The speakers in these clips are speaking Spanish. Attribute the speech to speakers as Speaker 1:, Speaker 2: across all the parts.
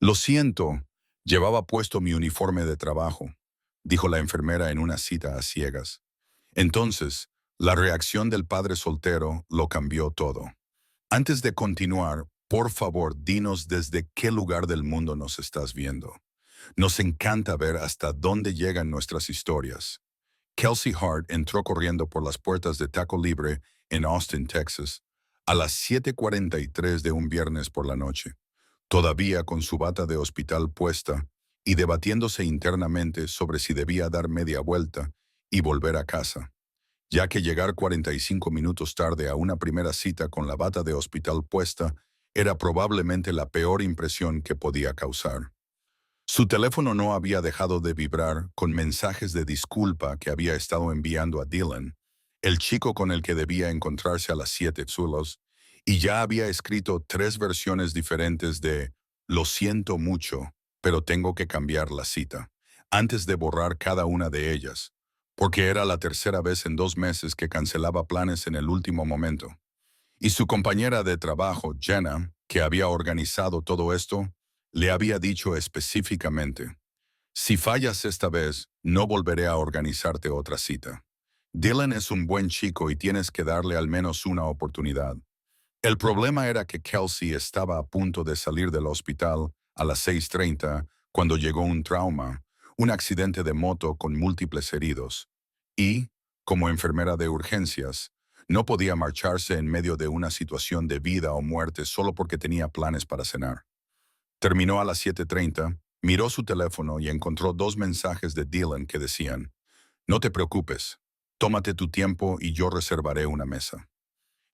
Speaker 1: Lo siento, llevaba puesto mi uniforme de trabajo, dijo la enfermera en una cita a ciegas. Entonces, la reacción del padre soltero lo cambió todo. Antes de continuar, por favor, dinos desde qué lugar del mundo nos estás viendo. Nos encanta ver hasta dónde llegan nuestras historias. Kelsey Hart entró corriendo por las puertas de Taco Libre en Austin, Texas, a las 7:43 de un viernes por la noche, todavía con su bata de hospital puesta y debatiéndose internamente sobre si debía dar media vuelta y volver a casa, ya que llegar 45 minutos tarde a una primera cita con la bata de hospital puesta era probablemente la peor impresión que podía causar. Su teléfono no había dejado de vibrar con mensajes de disculpa que había estado enviando a Dylan, el chico con el que debía encontrarse a las 7 solos, y ya había escrito 3 versiones diferentes de «Lo siento mucho, pero tengo que cambiar la cita», antes de borrar cada una de ellas, porque era la tercera vez en 2 meses que cancelaba planes en el último momento. Y su compañera de trabajo, Jenna, que había organizado todo esto, le había dicho específicamente: «Si fallas esta vez, no volveré a organizarte otra cita. Dylan es un buen chico y tienes que darle al menos una oportunidad». El problema era que Kelsey estaba a punto de salir del hospital a las 6:30 cuando llegó un trauma, un accidente de moto con múltiples heridos. Y, como enfermera de urgencias, no podía marcharse en medio de una situación de vida o muerte solo porque tenía planes para cenar. Terminó a las 7:30, miró su teléfono y encontró 2 mensajes de Dylan que decían: «No te preocupes, tómate tu tiempo y yo reservaré una mesa».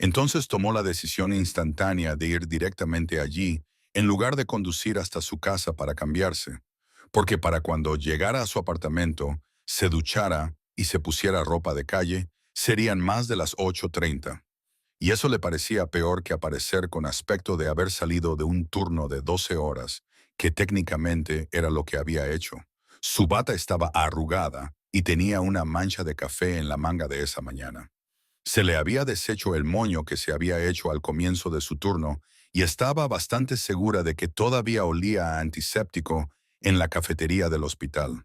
Speaker 1: Entonces tomó la decisión instantánea de ir directamente allí, en lugar de conducir hasta su casa para cambiarse, porque para cuando llegara a su apartamento, se duchara y se pusiera ropa de calle, serían más de las 8:30. Y eso le parecía peor que aparecer con aspecto de haber salido de un turno de 12 horas, que técnicamente era lo que había hecho. Su bata estaba arrugada y tenía una mancha de café en la manga de esa mañana. Se le había deshecho el moño que se había hecho al comienzo de su turno y estaba bastante segura de que todavía olía a antiséptico en la cafetería del hospital.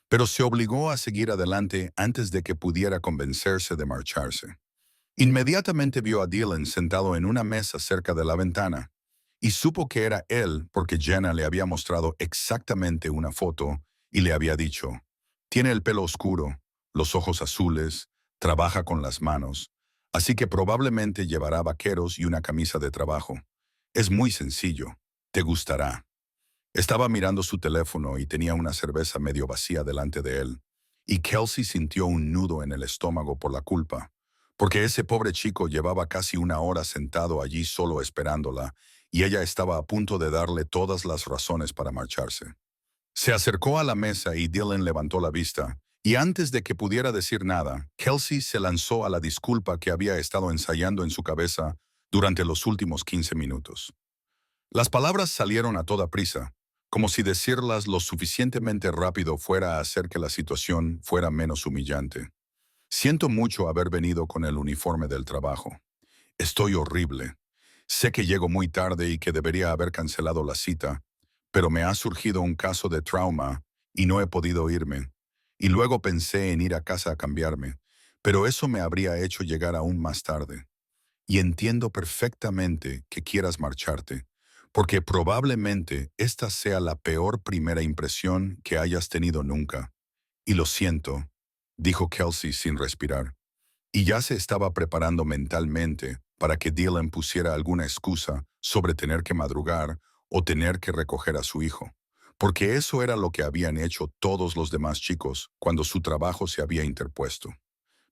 Speaker 1: Pero se obligó a seguir adelante antes de que pudiera convencerse de marcharse. Inmediatamente vio a Dylan sentado en una mesa cerca de la ventana y supo que era él porque Jenna le había mostrado exactamente una foto y le había dicho: «Tiene el pelo oscuro, los ojos azules, trabaja con las manos, así que probablemente llevará vaqueros y una camisa de trabajo. Es muy sencillo, te gustará». Estaba mirando su teléfono y tenía una cerveza medio vacía delante de él, y Kelsey sintió un nudo en el estómago por la culpa, porque ese pobre chico llevaba casi una hora sentado allí solo esperándola, y ella estaba a punto de darle todas las razones para marcharse. Se acercó a la mesa y Dylan levantó la vista, y antes de que pudiera decir nada, Kelsey se lanzó a la disculpa que había estado ensayando en su cabeza durante los últimos 15 minutos. Las palabras salieron a toda prisa, como si decirlas lo suficientemente rápido fuera a hacer que la situación fuera menos humillante. «Siento mucho haber venido con el uniforme del trabajo. Estoy horrible. Sé que llego muy tarde y que debería haber cancelado la cita, pero me ha surgido un caso de trauma y no he podido irme. Y luego pensé en ir a casa a cambiarme, pero eso me habría hecho llegar aún más tarde. Y entiendo perfectamente que quieras marcharte, porque probablemente esta sea la peor primera impresión que hayas tenido nunca. Y lo siento», dijo Kelsey sin respirar. Y ya se estaba preparando mentalmente para que Dylan pusiera alguna excusa sobre tener que madrugar o tener que recoger a su hijo, porque eso era lo que habían hecho todos los demás chicos cuando su trabajo se había interpuesto.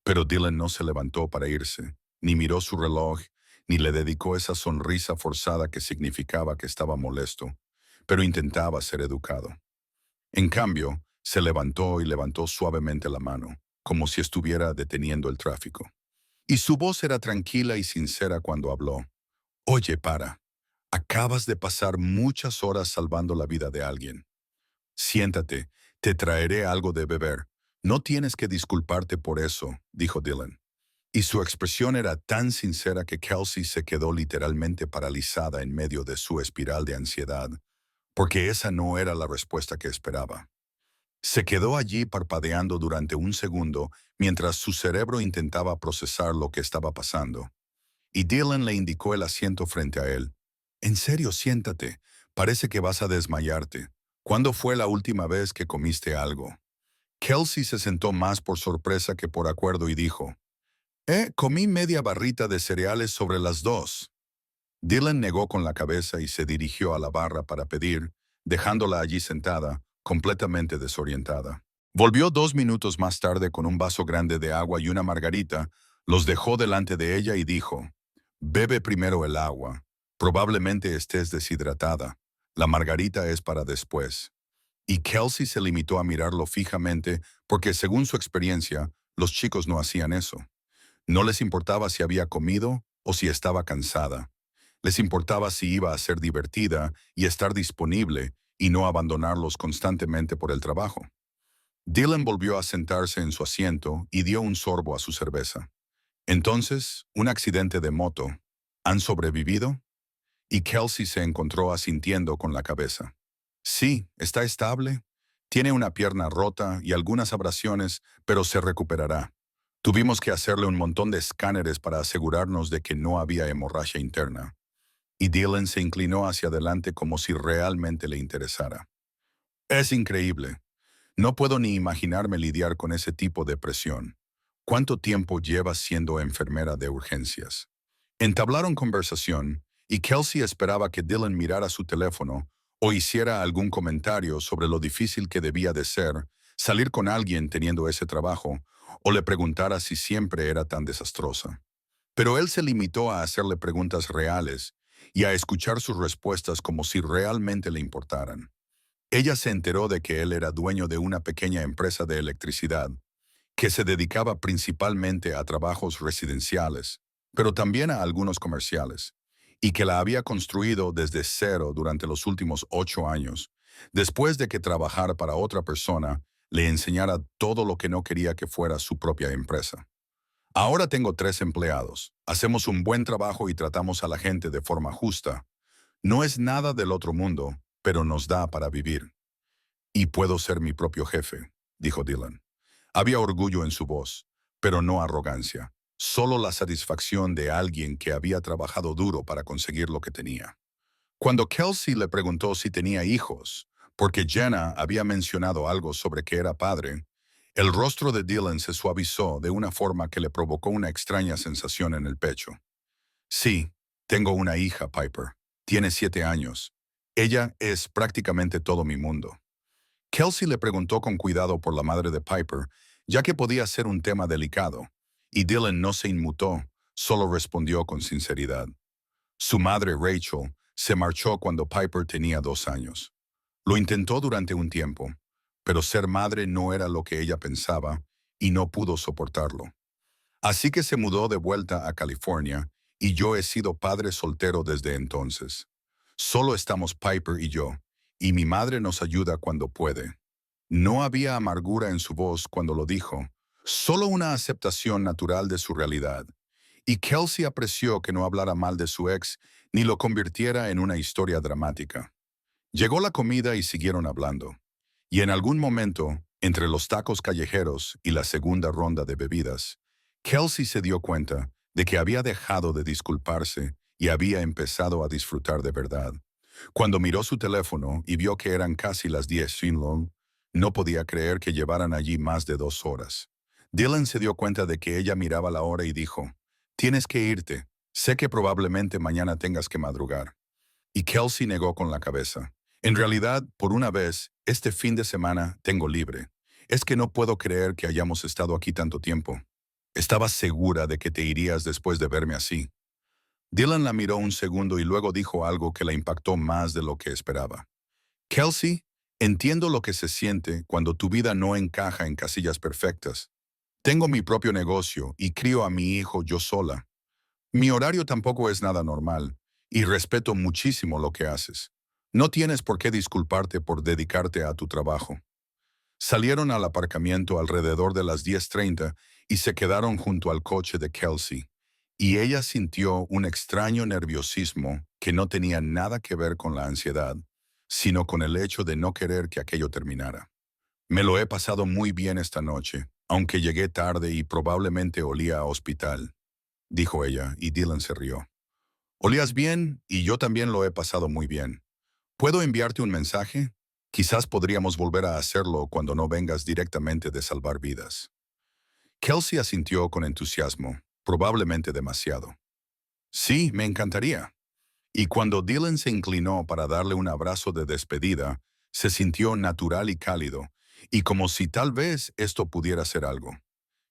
Speaker 1: Pero Dylan no se levantó para irse, ni miró su reloj, ni le dedicó esa sonrisa forzada que significaba que estaba molesto, pero intentaba ser educado. En cambio, se levantó y levantó suavemente la mano, como si estuviera deteniendo el tráfico. Y su voz era tranquila y sincera cuando habló. «Oye, para. Acabas de pasar muchas horas salvando la vida de alguien. Siéntate, te traeré algo de beber. No tienes que disculparte por eso», dijo Dylan. Y su expresión era tan sincera que Kelsey se quedó literalmente paralizada en medio de su espiral de ansiedad, porque esa no era la respuesta que esperaba. Se quedó allí parpadeando durante un segundo mientras su cerebro intentaba procesar lo que estaba pasando. Y Dylan le indicó el asiento frente a él. En serio, siéntate. Parece que vas a desmayarte. ¿Cuándo fue la última vez que comiste algo? Kelsey se sentó más por sorpresa que por acuerdo y dijo, comí media barrita de cereales sobre las 2. Dylan negó con la cabeza y se dirigió a la barra para pedir, dejándola allí sentada, completamente desorientada. Volvió 2 minutos más tarde con un vaso grande de agua y una margarita, los dejó delante de ella y dijo, bebe primero el agua. Probablemente estés deshidratada. La margarita es para después. Y Kelsey se limitó a mirarlo fijamente porque, según su experiencia, los chicos no hacían eso. No les importaba si había comido o si estaba cansada. Les importaba si iba a ser divertida y estar disponible y no abandonarlos constantemente por el trabajo. Dylan volvió a sentarse en su asiento y dio un sorbo a su cerveza. Entonces, un accidente de moto. ¿Han sobrevivido? Y Kelsey se encontró asintiendo con la cabeza. Sí, está estable. Tiene una pierna rota y algunas abrasiones, pero se recuperará. Tuvimos que hacerle un montón de escáneres para asegurarnos de que no había hemorragia interna. Y Dylan se inclinó hacia adelante como si realmente le interesara. Es increíble. No puedo ni imaginarme lidiar con ese tipo de presión. ¿Cuánto tiempo llevas siendo enfermera de urgencias? Entablaron conversación y Kelsey esperaba que Dylan mirara su teléfono o hiciera algún comentario sobre lo difícil que debía de ser salir con alguien teniendo ese trabajo o le preguntara si siempre era tan desastrosa. Pero él se limitó a hacerle preguntas reales y a escuchar sus respuestas como si realmente le importaran. Ella se enteró de que él era dueño de una pequeña empresa de electricidad, que se dedicaba principalmente a trabajos residenciales, pero también a algunos comerciales, y que la había construido desde cero durante los últimos 8 años, después de que trabajar para otra persona le enseñara todo lo que no quería que fuera su propia empresa. Ahora tengo 3 empleados, hacemos un buen trabajo y tratamos a la gente de forma justa. No es nada del otro mundo, pero nos da para vivir. Y puedo ser mi propio jefe, dijo Dylan. Había orgullo en su voz, pero no arrogancia, solo la satisfacción de alguien que había trabajado duro para conseguir lo que tenía. Cuando Kelsey le preguntó si tenía hijos, porque Jenna había mencionado algo sobre que era padre, el rostro de Dylan se suavizó de una forma que le provocó una extraña sensación en el pecho. Sí, tengo una hija, Piper. Tiene 7 años. Ella es prácticamente todo mi mundo. Kelsey le preguntó con cuidado por la madre de Piper, ya que podía ser un tema delicado, y Dylan no se inmutó, solo respondió con sinceridad. Su madre, Rachel, se marchó cuando Piper tenía 2 años. Lo intentó durante un tiempo, pero ser madre no era lo que ella pensaba y no pudo soportarlo. Así que se mudó de vuelta a California y yo he sido padre soltero desde entonces. Solo estamos Piper y yo, y mi madre nos ayuda cuando puede. No había amargura en su voz cuando lo dijo, solo una aceptación natural de su realidad. Y Kelsey apreció que no hablara mal de su ex ni lo convirtiera en una historia dramática. Llegó la comida y siguieron hablando. Y en algún momento, entre los tacos callejeros y la segunda ronda de bebidas, Kelsey se dio cuenta de que había dejado de disculparse y había empezado a disfrutar de verdad. Cuando miró su teléfono y vio que eran casi las 10 Finlong, no podía creer que llevaran allí más de 2 horas. Dylan se dio cuenta de que ella miraba la hora y dijo, «Tienes que irte. Sé que probablemente mañana tengas que madrugar». Y Kelsey negó con la cabeza. «En realidad, por una vez, este fin de semana tengo libre. Es que no puedo creer que hayamos estado aquí tanto tiempo. Estaba segura de que te irías después de verme así». Dylan la miró un segundo y luego dijo algo que la impactó más de lo que esperaba. «Kelsey, entiendo lo que se siente cuando tu vida no encaja en casillas perfectas. Tengo mi propio negocio y crío a mi hijo yo sola. Mi horario tampoco es nada normal, y respeto muchísimo lo que haces. No tienes por qué disculparte por dedicarte a tu trabajo». Salieron al aparcamiento alrededor de las 10:30 y se quedaron junto al coche de Kelsey, y ella sintió un extraño nerviosismo que no tenía nada que ver con la ansiedad, sino con el hecho de no querer que aquello terminara. Me lo he pasado muy bien esta noche, aunque llegué tarde y probablemente olía a hospital, dijo ella, y Dylan se rió. Olías bien y yo también lo he pasado muy bien. ¿Puedo enviarte un mensaje? Quizás podríamos volver a hacerlo cuando no vengas directamente de salvar vidas. Kelsey asintió con entusiasmo, probablemente demasiado. Sí, me encantaría. Y cuando Dylan se inclinó para darle un abrazo de despedida, se sintió natural y cálido, y como si tal vez esto pudiera ser algo.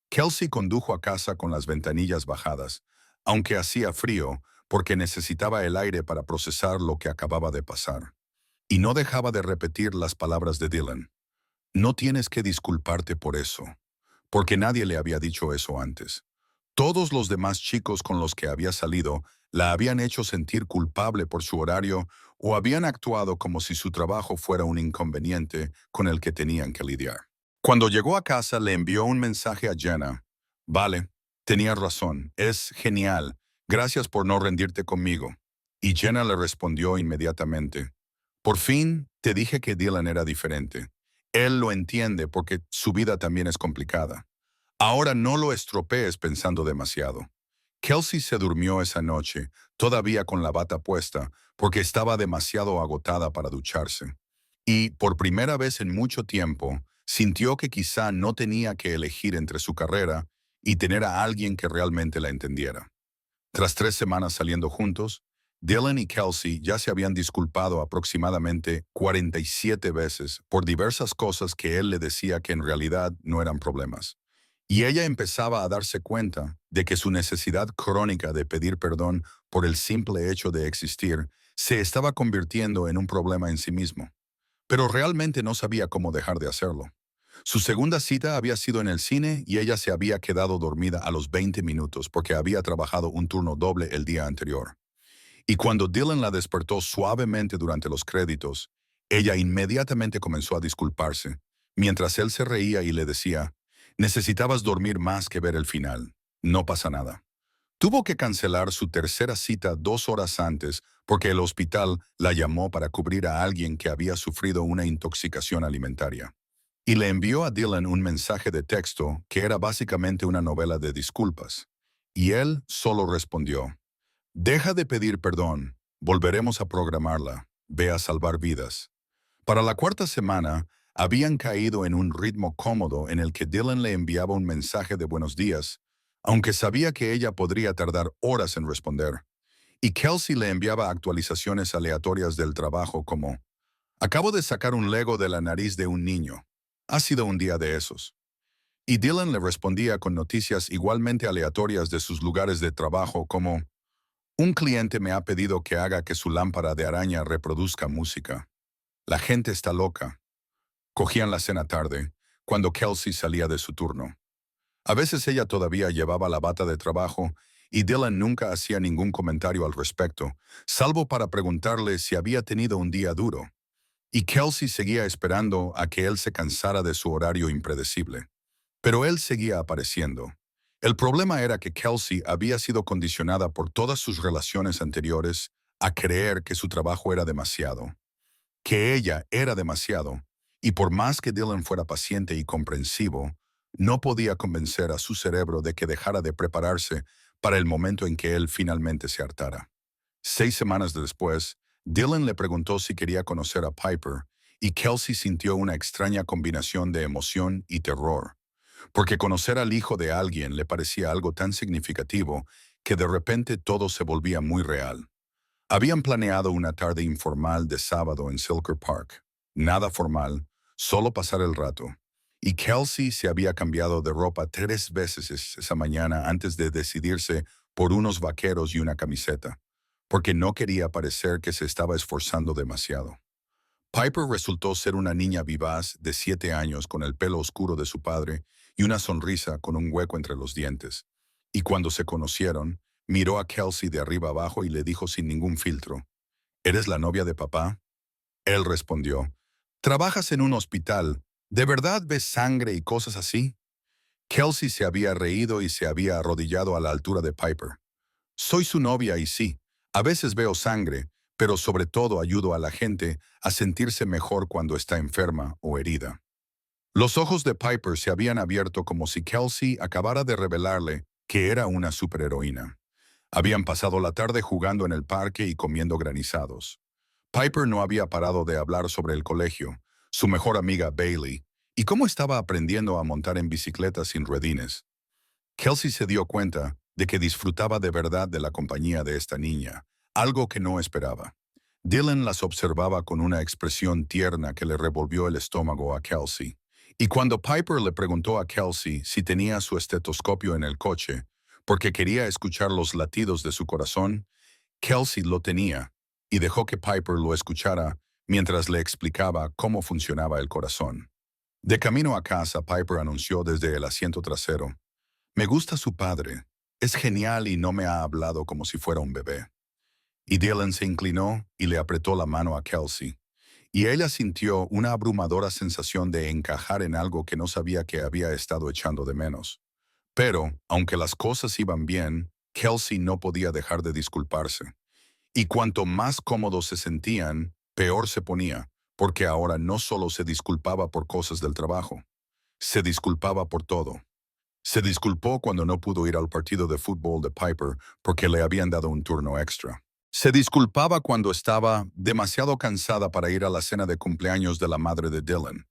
Speaker 1: Kelsey condujo a casa con las ventanillas bajadas, aunque hacía frío, porque necesitaba el aire para procesar lo que acababa de pasar. Y no dejaba de repetir las palabras de Dylan. No tienes que disculparte por eso, porque nadie le había dicho eso antes. Todos los demás chicos con los que había salido la habían hecho sentir culpable por su horario o habían actuado como si su trabajo fuera un inconveniente con el que tenían que lidiar. Cuando llegó a casa le envió un mensaje a Jenna. Vale, tenías razón, es genial. Gracias por no rendirte conmigo. Y Jenna le respondió inmediatamente. Por fin te dije que Dylan era diferente. Él lo entiende porque su vida también es complicada. Ahora no lo estropees pensando demasiado. Kelsey se durmió esa noche, todavía con la bata puesta, porque estaba demasiado agotada para ducharse. Y, por primera vez en mucho tiempo, sintió que quizá no tenía que elegir entre su carrera y tener a alguien que realmente la entendiera. Tras 3 semanas saliendo juntos, Dylan y Kelsey ya se habían disculpado aproximadamente 47 veces por diversas cosas que él le decía que en realidad no eran problemas. Y ella empezaba a darse cuenta de que su necesidad crónica de pedir perdón por el simple hecho de existir se estaba convirtiendo en un problema en sí mismo. Pero realmente no sabía cómo dejar de hacerlo. Su segunda cita había sido en el cine y ella se había quedado dormida a los 20 minutos porque había trabajado un turno doble el día anterior. Y cuando Dylan la despertó suavemente durante los créditos, ella inmediatamente comenzó a disculparse, mientras él se reía y le decía, necesitabas dormir más que ver el final. No pasa nada. Tuvo que cancelar su tercera cita 2 horas antes porque el hospital la llamó para cubrir a alguien que había sufrido una intoxicación alimentaria. Y le envió a Dylan un mensaje de texto que era básicamente una novela de disculpas. Y él solo respondió, deja de pedir perdón, volveremos a programarla, ve a salvar vidas. Para la cuarta semana, habían caído en un ritmo cómodo en el que Dylan le enviaba un mensaje de buenos días, aunque sabía que ella podría tardar horas en responder. Y Kelsey le enviaba actualizaciones aleatorias del trabajo como, acabo de sacar un Lego de la nariz de un niño. Ha sido un día de esos. Y Dylan le respondía con noticias igualmente aleatorias de sus lugares de trabajo como, un cliente me ha pedido que haga que su lámpara de araña reproduzca música. La gente está loca. Cogían la cena tarde, cuando Kelsey salía de su turno. A veces ella todavía llevaba la bata de trabajo y Dylan nunca hacía ningún comentario al respecto, salvo para preguntarle si había tenido un día duro. Y Kelsey seguía esperando a que él se cansara de su horario impredecible. Pero él seguía apareciendo. El problema era que Kelsey había sido condicionada por todas sus relaciones anteriores a creer que su trabajo era demasiado, que ella era demasiado, y por más que Dylan fuera paciente y comprensivo, no podía convencer a su cerebro de que dejara de prepararse para el momento en que él finalmente se hartara. 6 semanas después, Dylan le preguntó si quería conocer a Piper, y Kelsey sintió una extraña combinación de emoción y terror, porque conocer al hijo de alguien le parecía algo tan significativo que de repente todo se volvía muy real. Habían planeado una tarde informal de sábado en Silker Park. Nada formal, solo pasar el rato. Y Kelsey se había cambiado de ropa 3 veces esa mañana antes de decidirse por unos vaqueros y una camiseta, porque no quería parecer que se estaba esforzando demasiado. Piper resultó ser una niña vivaz de 7 años con el pelo oscuro de su padre y una sonrisa con un hueco entre los dientes. Y cuando se conocieron, miró a Kelsey de arriba abajo y le dijo sin ningún filtro, ¿eres la novia de papá? Él respondió, ¿trabajas en un hospital? ¿De verdad ves sangre y cosas así? Kelsey se había reído y se había arrodillado a la altura de Piper. Soy su novia y sí, a veces veo sangre, pero sobre todo ayudó a la gente a sentirse mejor cuando está enferma o herida. Los ojos de Piper se habían abierto como si Kelsey acabara de revelarle que era una superheroína. Habían pasado la tarde jugando en el parque y comiendo granizados. Piper no había parado de hablar sobre el colegio, su mejor amiga Bailey, y cómo estaba aprendiendo a montar en bicicleta sin ruedines. Kelsey se dio cuenta de que disfrutaba de verdad de la compañía de esta niña, algo que no esperaba. Dylan las observaba con una expresión tierna que le revolvió el estómago a Kelsey. Y cuando Piper le preguntó a Kelsey si tenía su estetoscopio en el coche, porque quería escuchar los latidos de su corazón, Kelsey lo tenía y dejó que Piper lo escuchara mientras le explicaba cómo funcionaba el corazón. De camino a casa, Piper anunció desde el asiento trasero: "Me gusta su padre. Es genial y no me ha hablado como si fuera un bebé". Y Dylan se inclinó y le apretó la mano a Kelsey. Y ella sintió una abrumadora sensación de encajar en algo que no sabía que había estado echando de menos. Pero, aunque las cosas iban bien, Kelsey no podía dejar de disculparse. Y cuanto más cómodos se sentían, peor se ponía, porque ahora no solo se disculpaba por cosas del trabajo, se disculpaba por todo. Se disculpó cuando no pudo ir al partido de fútbol de Piper porque le habían dado un turno extra. Se disculpaba cuando estaba demasiado cansada para ir a la cena de cumpleaños de la madre de Dylan.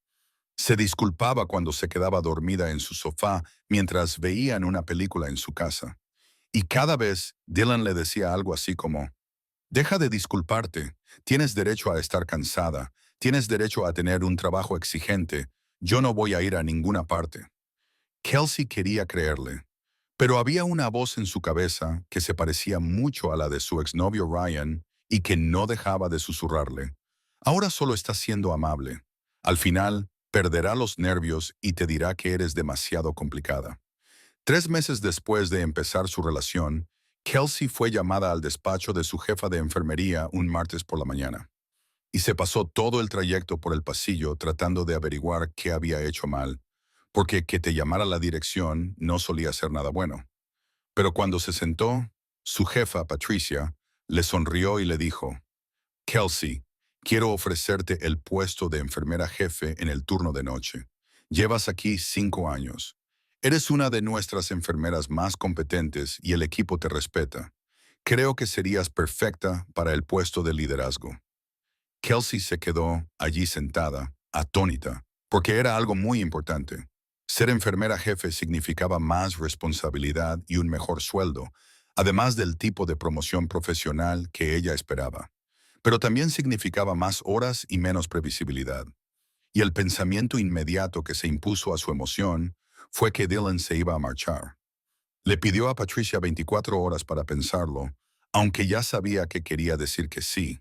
Speaker 1: Se disculpaba cuando se quedaba dormida en su sofá mientras veían una película en su casa. Y cada vez Dylan le decía algo así como: "Deja de disculparte, tienes derecho a estar cansada, tienes derecho a tener un trabajo exigente, yo no voy a ir a ninguna parte". Kelsey quería creerle, pero había una voz en su cabeza que se parecía mucho a la de su exnovio Ryan y que no dejaba de susurrarle: "Ahora solo estás siendo amable. Al final, perderá los nervios y te dirá que eres demasiado complicada". 3 meses después de empezar su relación, Kelsey fue llamada al despacho de su jefa de enfermería un martes por la mañana, y se pasó todo el trayecto por el pasillo tratando de averiguar qué había hecho mal, porque que te llamara la dirección no solía ser nada bueno. Pero cuando se sentó, su jefa, Patricia, le sonrió y le dijo: "Kelsey, quiero ofrecerte el puesto de enfermera jefe en el turno de noche. Llevas aquí 5 años. Eres una de nuestras enfermeras más competentes y el equipo te respeta. Creo que serías perfecta para el puesto de liderazgo". Kelsey se quedó allí sentada, atónita, porque era algo muy importante. Ser enfermera jefe significaba más responsabilidad y un mejor sueldo, además del tipo de promoción profesional que ella esperaba. Pero también significaba más horas y menos previsibilidad. Y el pensamiento inmediato que se impuso a su emoción fue que Dylan se iba a marchar. Le pidió a Patricia 24 horas para pensarlo, aunque ya sabía que quería decir que sí.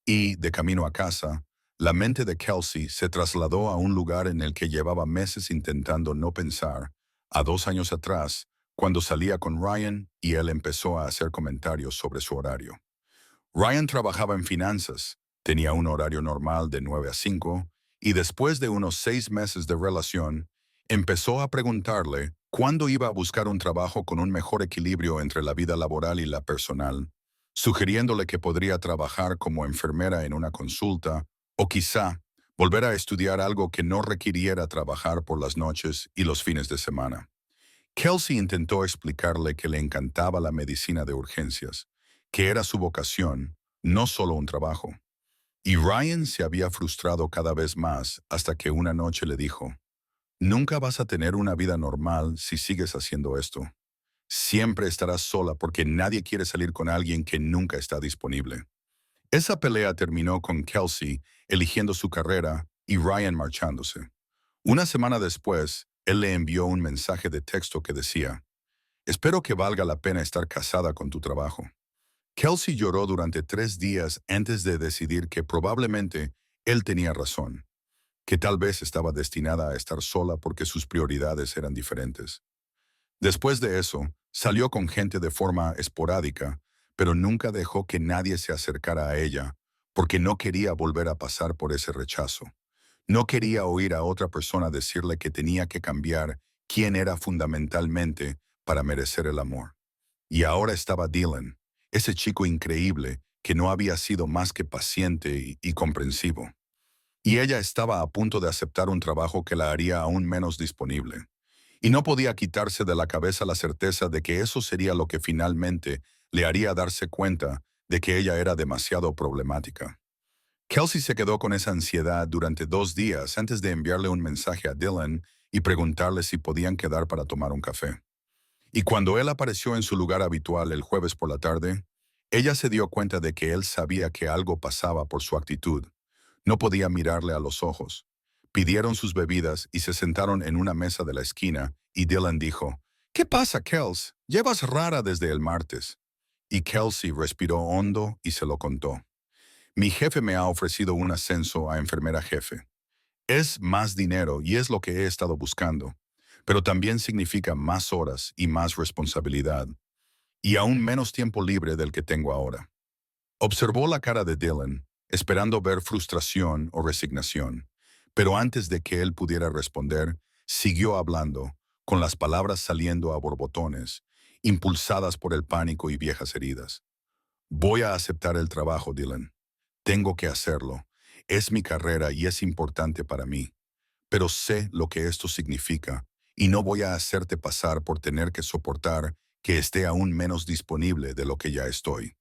Speaker 1: Y, de camino a casa, la mente de Kelsey se trasladó a un lugar en el que llevaba meses intentando no pensar, a 2 años atrás, cuando salía con Ryan y él empezó a hacer comentarios sobre su horario. Ryan trabajaba en finanzas, tenía un horario normal de 9 a 5, y después de unos 6 meses de relación, empezó a preguntarle cuándo iba a buscar un trabajo con un mejor equilibrio entre la vida laboral y la personal, sugiriéndole que podría trabajar como enfermera en una consulta o quizá volver a estudiar algo que no requiriera trabajar por las noches y los fines de semana. Kelsey intentó explicarle que le encantaba la medicina de urgencias, que era su vocación, no solo un trabajo. Y Ryan se había frustrado cada vez más hasta que una noche le dijo: "Nunca vas a tener una vida normal si sigues haciendo esto. Siempre estarás sola porque nadie quiere salir con alguien que nunca está disponible". Esa pelea terminó con Kelsey eligiendo su carrera y Ryan marchándose. Una semana después, él le envió un mensaje de texto que decía: "Espero que valga la pena estar casada con tu trabajo". Kelsey lloró durante 3 días antes de decidir que probablemente él tenía razón, que tal vez estaba destinada a estar sola porque sus prioridades eran diferentes. Después de eso, salió con gente de forma esporádica, pero nunca dejó que nadie se acercara a ella, porque no quería volver a pasar por ese rechazo. No quería oír a otra persona decirle que tenía que cambiar quién era fundamentalmente para merecer el amor. Y ahora estaba Dylan, ese chico increíble que no había sido más que paciente y comprensivo. Y ella estaba a punto de aceptar un trabajo que la haría aún menos disponible. Y no podía quitarse de la cabeza la certeza de que eso sería lo que finalmente le haría darse cuenta de que ella era demasiado problemática. Kelsey se quedó con esa ansiedad durante 2 días antes de enviarle un mensaje a Dylan y preguntarle si podían quedar para tomar un café. Y cuando él apareció en su lugar habitual el jueves por la tarde, ella se dio cuenta de que él sabía que algo pasaba por su actitud. No podía mirarle a los ojos. Pidieron sus bebidas y se sentaron en una mesa de la esquina, y Dylan dijo, «¿Qué pasa, Kels? Llevas rara desde el martes». Y Kelsey respiró hondo y se lo contó. «Mi jefe me ha ofrecido un ascenso a enfermera jefe. Es más dinero y es lo que he estado buscando, pero también significa más horas y más responsabilidad, y aún menos tiempo libre del que tengo ahora». Observó la cara de Dylan, esperando ver frustración o resignación, pero antes de que él pudiera responder, siguió hablando, con las palabras saliendo a borbotones, impulsadas por el pánico y viejas heridas. «Voy a aceptar el trabajo, Dylan. Tengo que hacerlo. Es mi carrera y es importante para mí. Pero sé lo que esto significa, y no voy a hacerte pasar por tener que soportar que esté aún menos disponible de lo que ya estoy.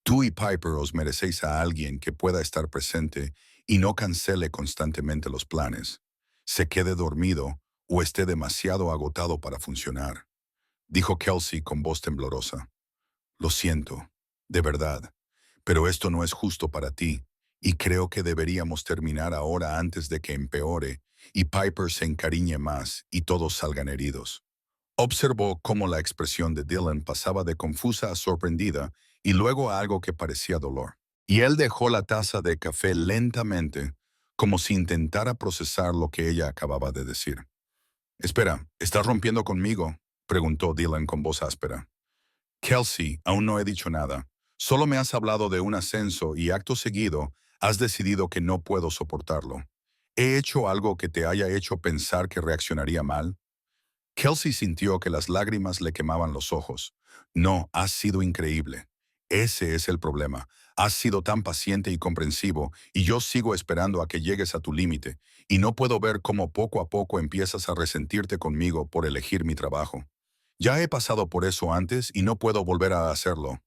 Speaker 1: Tú y Piper os merecéis a alguien que pueda estar presente y no cancele constantemente los planes, se quede dormido o esté demasiado agotado para funcionar», dijo Kelsey con voz temblorosa. «Lo siento, de verdad, pero esto no es justo para ti, y creo que deberíamos terminar ahora antes de que empeore y Piper se encariñe más y todos salgan heridos». Observó cómo la expresión de Dylan pasaba de confusa a sorprendida y luego a algo que parecía dolor. Y él dejó la taza de café lentamente, como si intentara procesar lo que ella acababa de decir. «Espera, ¿estás rompiendo conmigo?», preguntó Dylan con voz áspera. «Kelsey, aún no he dicho nada. Solo me has hablado de un ascenso y acto seguido has decidido que no puedo soportarlo. ¿He hecho algo que te haya hecho pensar que reaccionaría mal?». Kelsey sintió que las lágrimas le quemaban los ojos. «No, has sido increíble. Ese es el problema. Has sido tan paciente y comprensivo, y yo sigo esperando a que llegues a tu límite, y no puedo ver cómo poco a poco empiezas a resentirte conmigo por elegir mi trabajo. Ya he pasado por eso antes y no puedo volver a hacerlo».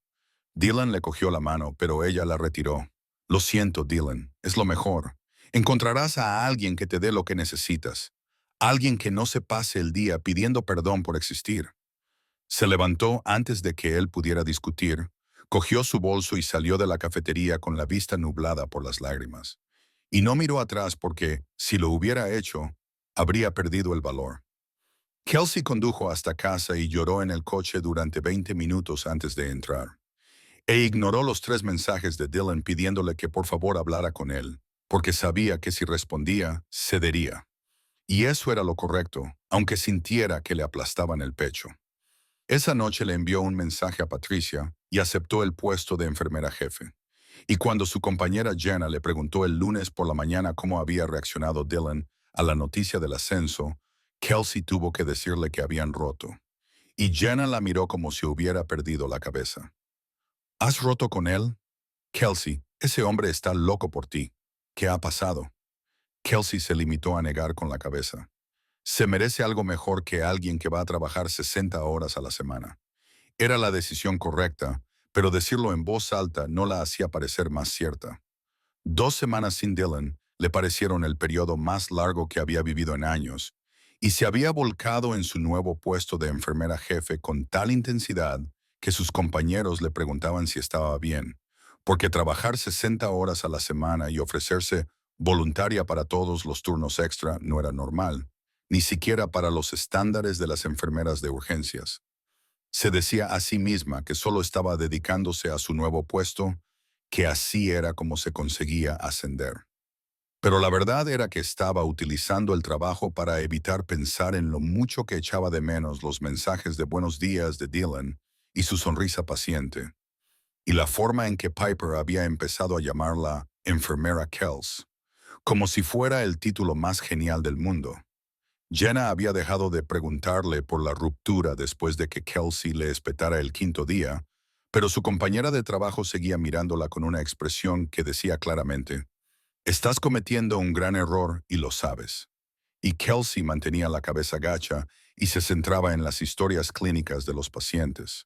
Speaker 1: Dylan le cogió la mano, pero ella la retiró. «Lo siento, Dylan. Es lo mejor. Encontrarás a alguien que te dé lo que necesitas. Alguien que no se pase el día pidiendo perdón por existir». Se levantó antes de que él pudiera discutir, cogió su bolso y salió de la cafetería con la vista nublada por las lágrimas. Y no miró atrás porque, si lo hubiera hecho, habría perdido el valor. Kelsey condujo hasta casa y lloró en el coche durante 20 minutos antes de entrar. E ignoró los 3 mensajes de Dylan pidiéndole que por favor hablara con él, porque sabía que si respondía, cedería. Y eso era lo correcto, aunque sintiera que le aplastaban el pecho. Esa noche le envió un mensaje a Patricia y aceptó el puesto de enfermera jefe. Y cuando su compañera Jenna le preguntó el lunes por la mañana cómo había reaccionado Dylan a la noticia del ascenso, Kelsey tuvo que decirle que habían roto. Y Jenna la miró como si hubiera perdido la cabeza. «¿Has roto con él? Kelsey, ese hombre está loco por ti. ¿Qué ha pasado?». Kelsey se limitó a negar con la cabeza. «Se merece algo mejor que alguien que va a trabajar 60 horas a la semana». Era la decisión correcta, pero decirlo en voz alta no la hacía parecer más cierta. 2 semanas sin Dylan le parecieron el periodo más largo que había vivido en años, y se había volcado en su nuevo puesto de enfermera jefe con tal intensidad que sus compañeros le preguntaban si estaba bien, porque trabajar 60 horas a la semana y ofrecerse voluntaria para todos los turnos extra no era normal, ni siquiera para los estándares de las enfermeras de urgencias. Se decía a sí misma que solo estaba dedicándose a su nuevo puesto, que así era como se conseguía ascender. Pero la verdad era que estaba utilizando el trabajo para evitar pensar en lo mucho que echaba de menos los mensajes de buenos días de Dylan y su sonrisa paciente, y la forma en que Piper había empezado a llamarla enfermera Kels, como si fuera el título más genial del mundo. Jenna había dejado de preguntarle por la ruptura después de que Kelsey le espetara el 5.º día, pero su compañera de trabajo seguía mirándola con una expresión que decía claramente, «Estás cometiendo un gran error y lo sabes». Y Kelsey mantenía la cabeza gacha y se centraba en las historias clínicas de los pacientes.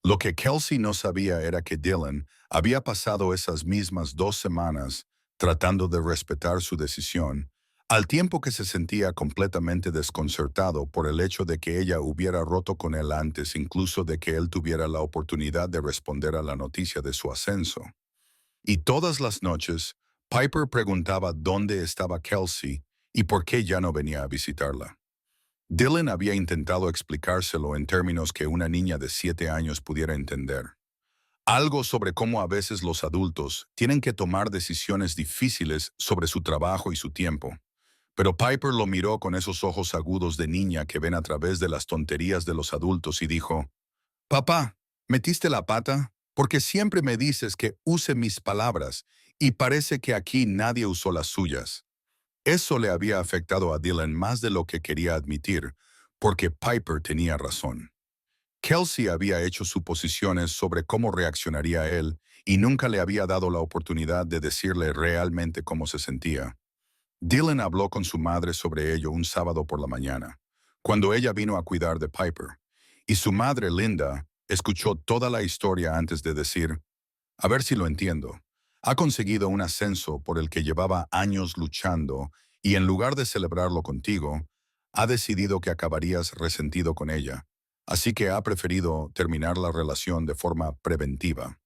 Speaker 1: Lo que Kelsey no sabía era que Dylan había pasado esas mismas 2 semanas tratando de respetar su decisión, al tiempo que se sentía completamente desconcertado por el hecho de que ella hubiera roto con él antes incluso de que él tuviera la oportunidad de responder a la noticia de su ascenso. Y todas las noches, Piper preguntaba dónde estaba Kelsey y por qué ya no venía a visitarla. Dylan había intentado explicárselo en términos que una niña de 7 años pudiera entender. Algo sobre cómo a veces los adultos tienen que tomar decisiones difíciles sobre su trabajo y su tiempo. Pero Piper lo miró con esos ojos agudos de niña que ven a través de las tonterías de los adultos y dijo, «Papá, ¿metiste la pata? Porque siempre me dices que use mis palabras y parece que aquí nadie usó las suyas». Eso le había afectado a Dylan más de lo que quería admitir, porque Piper tenía razón. Kelsey había hecho suposiciones sobre cómo reaccionaría él y nunca le había dado la oportunidad de decirle realmente cómo se sentía. Dylan habló con su madre sobre ello un sábado por la mañana, cuando ella vino a cuidar de Piper, y su madre, Linda, escuchó toda la historia antes de decir, a ver si lo entiendo. Ha conseguido un ascenso por el que llevaba años luchando y en lugar de celebrarlo contigo, ha decidido que acabarías resentido con ella, así que ha preferido terminar la relación de forma preventiva.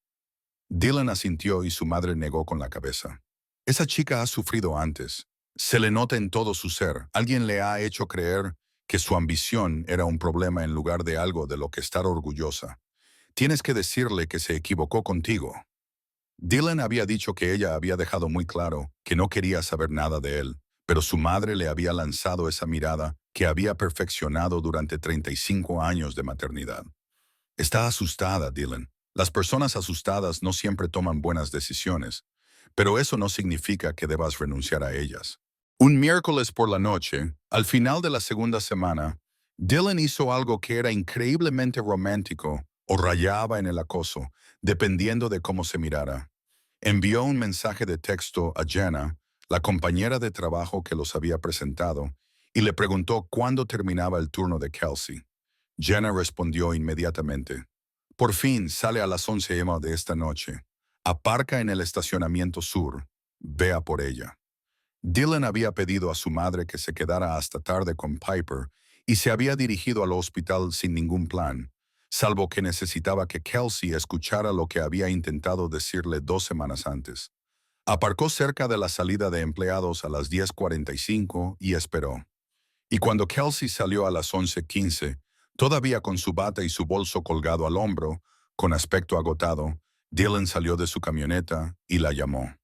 Speaker 1: Dylan asintió y su madre negó con la cabeza. Esa chica ha sufrido antes. Se le nota en todo su ser. Alguien le ha hecho creer que su ambición era un problema en lugar de algo de lo que estar orgullosa. Tienes que decirle que se equivocó contigo. Dylan había dicho que ella había dejado muy claro que no quería saber nada de él, pero su madre le había lanzado esa mirada que había perfeccionado durante 35 años de maternidad. Está asustada, Dylan. Las personas asustadas no siempre toman buenas decisiones, pero eso no significa que debas renunciar a ellas. Un miércoles por la noche, al final de la segunda semana, Dylan hizo algo que era increíblemente romántico o rayaba en el acoso, dependiendo de cómo se mirara. Envió un mensaje de texto a Jenna, la compañera de trabajo que los había presentado, y le preguntó cuándo terminaba el turno de Kelsey. Jenna respondió inmediatamente. Por fin sale a las 11 de esta noche. Aparca en el estacionamiento sur. Vea por ella. Dylan había pedido a su madre que se quedara hasta tarde con Piper y se había dirigido al hospital sin ningún plan, salvo que necesitaba que Kelsey escuchara lo que había intentado decirle 2 semanas antes. Aparcó cerca de la salida de empleados a las 10:45 y esperó. Y cuando Kelsey salió a las 11:15, todavía con su bata y su bolso colgado al hombro, con aspecto agotado, Dylan salió de su camioneta y la llamó.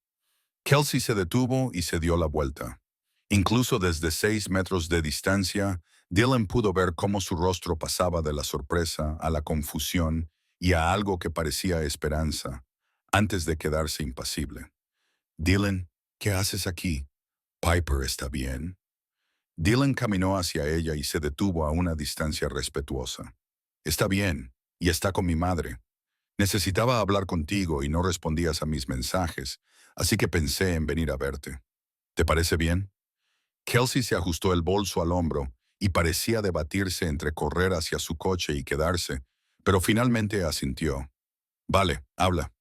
Speaker 1: Kelsey se detuvo y se dio la vuelta. Incluso desde 6 metros de distancia, Dylan pudo ver cómo su rostro pasaba de la sorpresa a la confusión y a algo que parecía esperanza, antes de quedarse impasible. Dylan, ¿qué haces aquí? Piper está bien. Dylan caminó hacia ella y se detuvo a una distancia respetuosa. Está bien, y está con mi madre. Necesitaba hablar contigo y no respondías a mis mensajes, así que pensé en venir a verte. ¿Te parece bien? Kelsey se ajustó el bolso al hombro y parecía debatirse entre correr hacia su coche y quedarse, pero finalmente asintió. Vale, habla.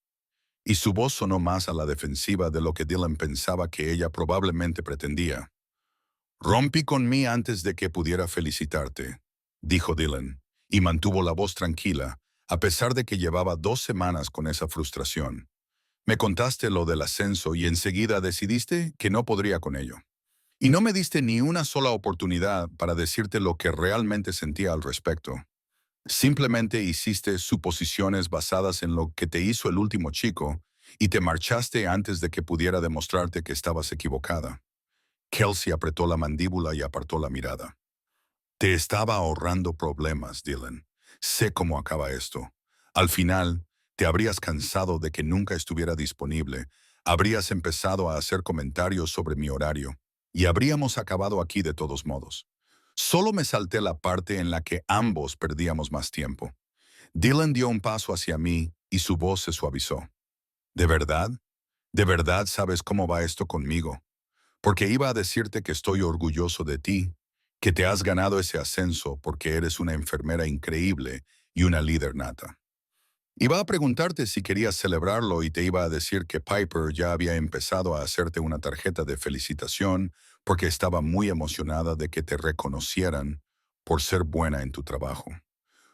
Speaker 1: Y su voz sonó más a la defensiva de lo que Dylan pensaba que ella probablemente pretendía. Rompí con mí antes de que pudiera felicitarte, dijo Dylan, y mantuvo la voz tranquila, a pesar de que llevaba 2 semanas con esa frustración. Me contaste lo del ascenso y enseguida decidiste que no podría con ello. Y no me diste ni una sola oportunidad para decirte lo que realmente sentía al respecto. Simplemente hiciste suposiciones basadas en lo que te hizo el último chico y te marchaste antes de que pudiera demostrarte que estabas equivocada. Kelsey apretó la mandíbula y apartó la mirada. Te estaba ahorrando problemas, Dylan. Sé cómo acaba esto. Al final, te habrías cansado de que nunca estuviera disponible, habrías empezado a hacer comentarios sobre mi horario, y habríamos acabado aquí de todos modos. Solo me salté la parte en la que ambos perdíamos más tiempo. Dylan dio un paso hacia mí y su voz se suavizó. ¿De verdad? ¿De verdad sabes cómo va esto conmigo? Porque iba a decirte que estoy orgulloso de ti, que te has ganado ese ascenso porque eres una enfermera increíble y una líder nata. Iba a preguntarte si querías celebrarlo y te iba a decir que Piper ya había empezado a hacerte una tarjeta de felicitación porque estaba muy emocionada de que te reconocieran por ser buena en tu trabajo.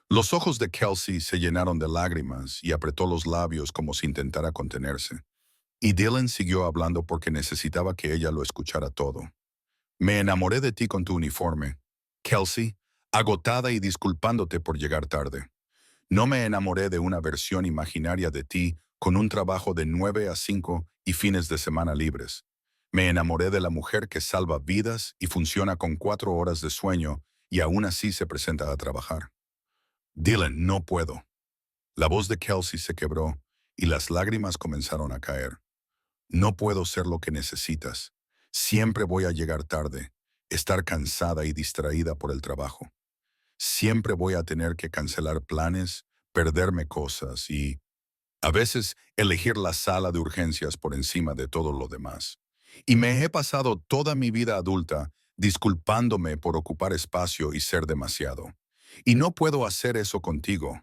Speaker 1: Los ojos de Kelsey se llenaron de lágrimas y apretó los labios como si intentara contenerse. Y Dylan siguió hablando porque necesitaba que ella lo escuchara todo. Me enamoré de ti con tu uniforme, Kelsey, agotada y disculpándote por llegar tarde. No me enamoré de una versión imaginaria de ti con un trabajo de 9 a 5 y fines de semana libres. Me enamoré de la mujer que salva vidas y funciona con 4 horas de sueño y aún así se presenta a trabajar. Dylan, no puedo. La voz de Kelsey se quebró y las lágrimas comenzaron a caer. No puedo ser lo que necesitas. Siempre voy a llegar tarde, estar cansada y distraída por el trabajo. Siempre voy a tener que cancelar planes, perderme cosas y, a veces, elegir la sala de urgencias por encima de todo lo demás. Y me he pasado toda mi vida adulta disculpándome por ocupar espacio y ser demasiado. Y no puedo hacer eso contigo.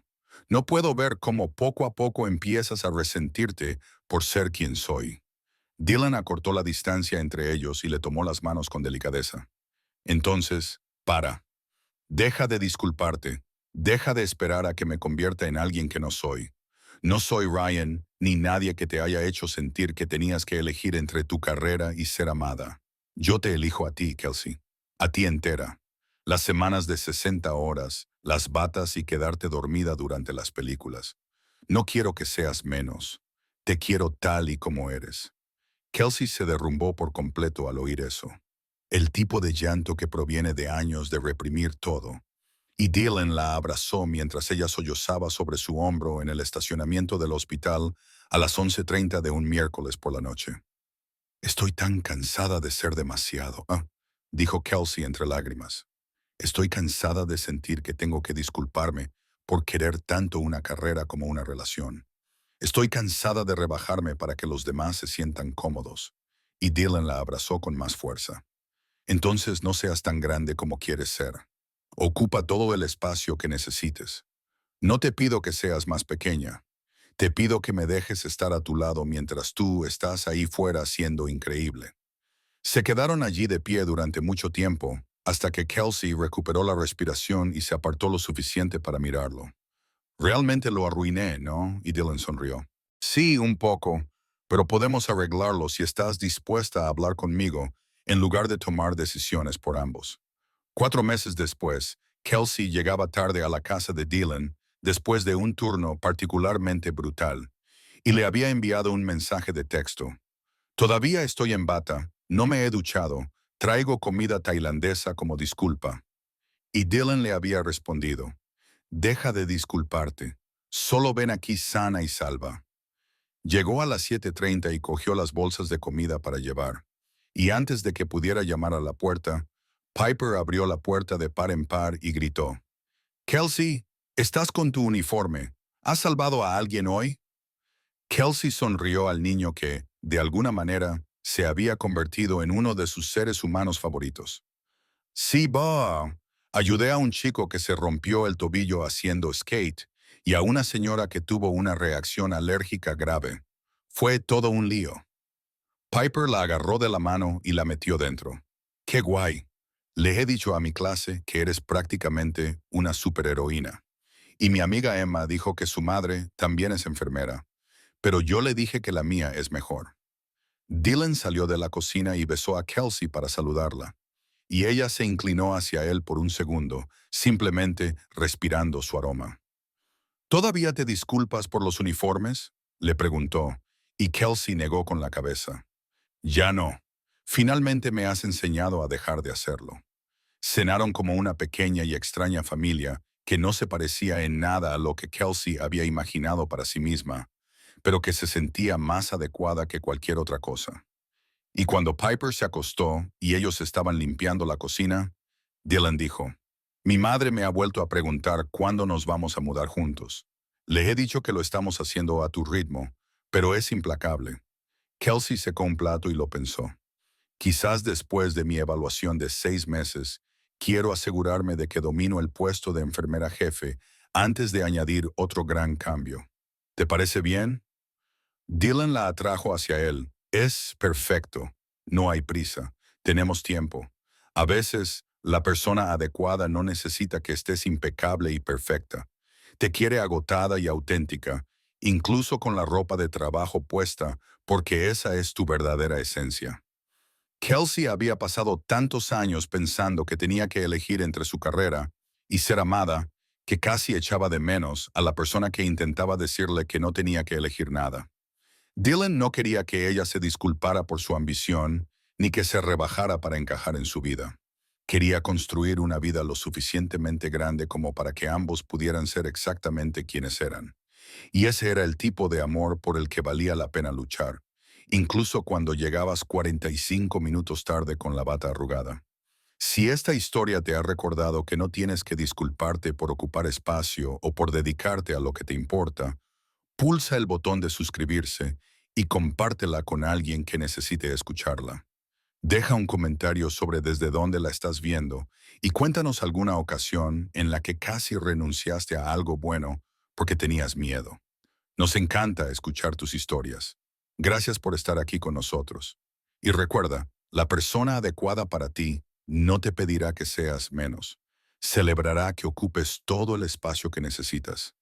Speaker 1: No puedo ver cómo poco a poco empiezas a resentirte por ser quien soy. Dylan acortó la distancia entre ellos y le tomó las manos con delicadeza. Entonces, para. Deja de disculparte. Deja de esperar a que me convierta en alguien que no soy. No soy Ryan, ni nadie que te haya hecho sentir que tenías que elegir entre tu carrera y ser amada. Yo te elijo a ti, Kelsey. A ti entera. Las semanas de 60 horas, las batas y quedarte dormida durante las películas. No quiero que seas menos. Te quiero tal y como eres. Kelsey se derrumbó por completo al oír eso. El tipo de llanto que proviene de años de reprimir todo. Y Dylan la abrazó mientras ella sollozaba sobre su hombro en el estacionamiento del hospital a las 11:30 de un miércoles por la noche. Estoy tan cansada de ser demasiado, dijo Kelsey entre lágrimas. Estoy cansada de sentir que tengo que disculparme por querer tanto una carrera como una relación. Estoy cansada de rebajarme para que los demás se sientan cómodos. Y Dylan la abrazó con más fuerza. Entonces no seas tan grande como quieres ser. Ocupa todo el espacio que necesites. No te pido que seas más pequeña. Te pido que me dejes estar a tu lado mientras tú estás ahí fuera siendo increíble. Se quedaron allí de pie durante mucho tiempo, hasta que Kelsey recuperó la respiración y se apartó lo suficiente para mirarlo. Realmente lo arruiné, ¿no? Y Dylan sonrió. Sí, un poco, pero podemos arreglarlo si estás dispuesta a hablar conmigo en lugar de tomar decisiones por ambos. 4 meses después, Kelsey llegaba tarde a la casa de Dylan después de un turno particularmente brutal, y le había enviado un mensaje de texto. Todavía estoy en bata, no me he duchado, traigo comida tailandesa como disculpa. Y Dylan le había respondido, deja de disculparte, solo ven aquí sana y salva. Llegó a las 7:30 y cogió las bolsas de comida para llevar. Y antes de que pudiera llamar a la puerta, Piper abrió la puerta de par en par y gritó, Kelsey, estás con tu uniforme. ¿Has salvado a alguien hoy? Kelsey sonrió al niño que, de alguna manera, se había convertido en uno de sus seres humanos favoritos. Sí, va. Ayudé a un chico que se rompió el tobillo haciendo skate y a una señora que tuvo una reacción alérgica grave. Fue todo un lío. Piper la agarró de la mano y la metió dentro. ¡Qué guay! Le he dicho a mi clase que eres prácticamente una superheroína. Y mi amiga Emma dijo que su madre también es enfermera, pero yo le dije que la mía es mejor. Dylan salió de la cocina y besó a Kelsey para saludarla, y ella se inclinó hacia él por un segundo, simplemente respirando su aroma. ¿Todavía te disculpas por los uniformes?, le preguntó, y Kelsey negó con la cabeza. Ya no. Finalmente me has enseñado a dejar de hacerlo. Cenaron como una pequeña y extraña familia que no se parecía en nada a lo que Kelsey había imaginado para sí misma, pero que se sentía más adecuada que cualquier otra cosa. Y cuando Piper se acostó y ellos estaban limpiando la cocina, Dylan dijo, mi madre me ha vuelto a preguntar cuándo nos vamos a mudar juntos. Le he dicho que lo estamos haciendo a tu ritmo, pero es implacable. Kelsey secó un plato y lo pensó. Quizás después de mi evaluación de 6 meses, quiero asegurarme de que domino el puesto de enfermera jefe antes de añadir otro gran cambio. ¿Te parece bien? Dylan la atrajo hacia él. Es perfecto. No hay prisa. Tenemos tiempo. A veces, la persona adecuada no necesita que estés impecable y perfecta. Te quiere agotada y auténtica, incluso con la ropa de trabajo puesta, porque esa es tu verdadera esencia. Kelsey había pasado tantos años pensando que tenía que elegir entre su carrera y ser amada, que casi echaba de menos a la persona que intentaba decirle que no tenía que elegir nada. Dylan no quería que ella se disculpara por su ambición, ni que se rebajara para encajar en su vida. Quería construir una vida lo suficientemente grande como para que ambos pudieran ser exactamente quienes eran. Y ese era el tipo de amor por el que valía la pena luchar, incluso cuando llegabas 45 minutos tarde con la bata arrugada. Si esta historia te ha recordado que no tienes que disculparte por ocupar espacio o por dedicarte a lo que te importa, pulsa el botón de suscribirse y compártela con alguien que necesite escucharla. Deja un comentario sobre desde dónde la estás viendo y cuéntanos alguna ocasión en la que casi renunciaste a algo bueno porque tenías miedo. Nos encanta escuchar tus historias. Gracias por estar aquí con nosotros. Y recuerda, la persona adecuada para ti no te pedirá que seas menos. Celebrará que ocupes todo el espacio que necesitas.